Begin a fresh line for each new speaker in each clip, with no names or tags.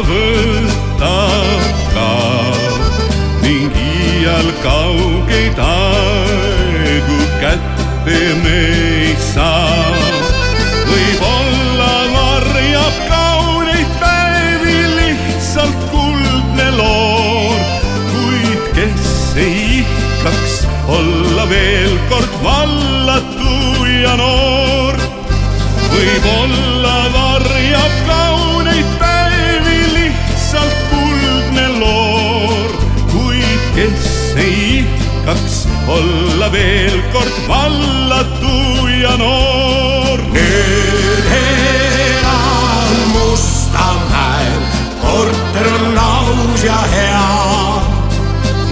võtab ka ning iial kaugeid aegu kätte me ei saa. Võib-olla varjab kauneid päevi lihtsalt kuldne loor, kuid kes ei ihkaks olla veel kord vallatu ja noor. Võib-olla varjab kauneid päevi lihtsalt kuldne loor, kuid kes ei ihkaks olla veel kord vallatu ja noor.
Nüüd elan Mustamäel, korter on aus ja hea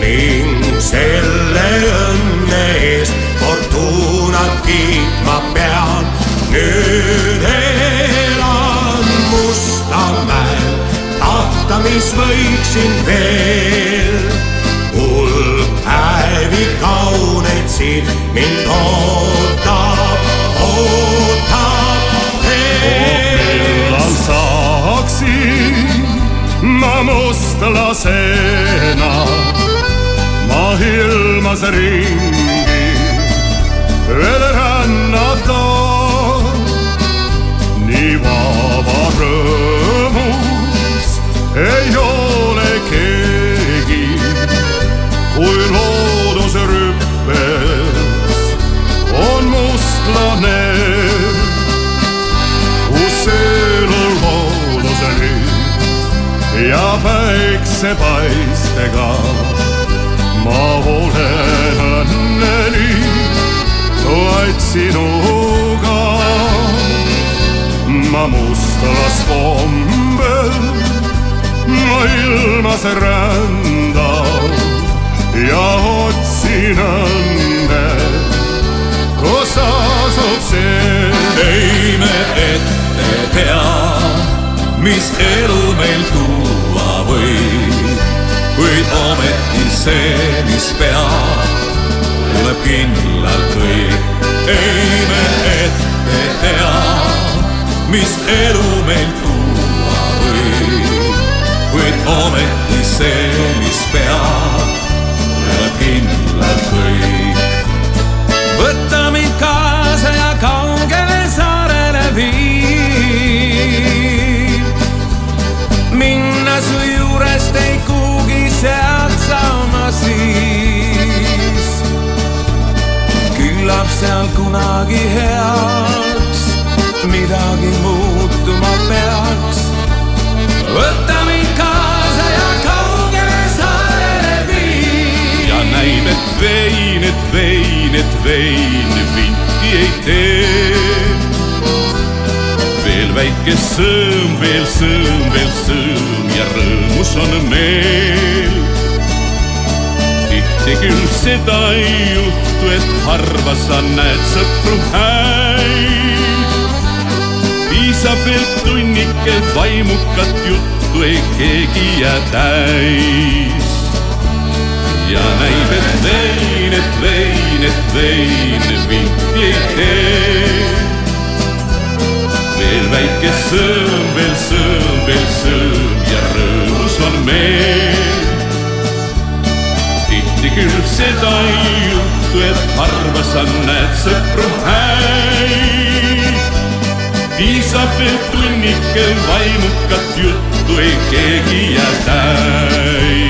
ning selle õnne eest fortuunat kiitma pean. Nüüd elan Mustamäel, tahta mis võiksin veel. Hulk päevi kauneid siin mind ootab veel.
Millal saaksin ma mustlasena maailmas ringi veel rännata. Nii vaba rõõmus ei ole keegi, kui loodusrüppes on mustlane, kus elul looduseni ja päiksepaistega ma olen õnnelik vaid sinuga. Ma mustlaskombel maailmas rändan ja otsin õnne, kus asub see.
Ei me ette tea, mis elu meil tuua võib, kuid ometi see, mis peab, tuleb kindlalt kõik. Ei me ette tea, mis elu meil tuua võib, kuid ometi see, mis peab, tuleb kindlalt kõik. Võta mind kaasa ja kaugele saarele viib, minna su juurest ei kuhugi, sealt saama siis. Küllap seal kunagi heaks midagi muutuma peaks. Võta mind kaasa ja kaugele saarele viib.
Ja näib, et vein vinti ei tee. Veel väike sõõm, veel sõõm ja rõõmus on meel. Tihti küll seda ei juhtu, et harva sa näed sõpru häid. Piisab veel tunnike vaimukat juttu, ei keegi jää täis. Ja näib, et vein vinti ei tee. Veel väike sõõm, veel sõõm ja rõõmus on meel. Tihti küll seda ei juhtu, et harva sa näed sõpru häid. Piisab veel tunnikel vaimukat juttu, ei keegi jää täis.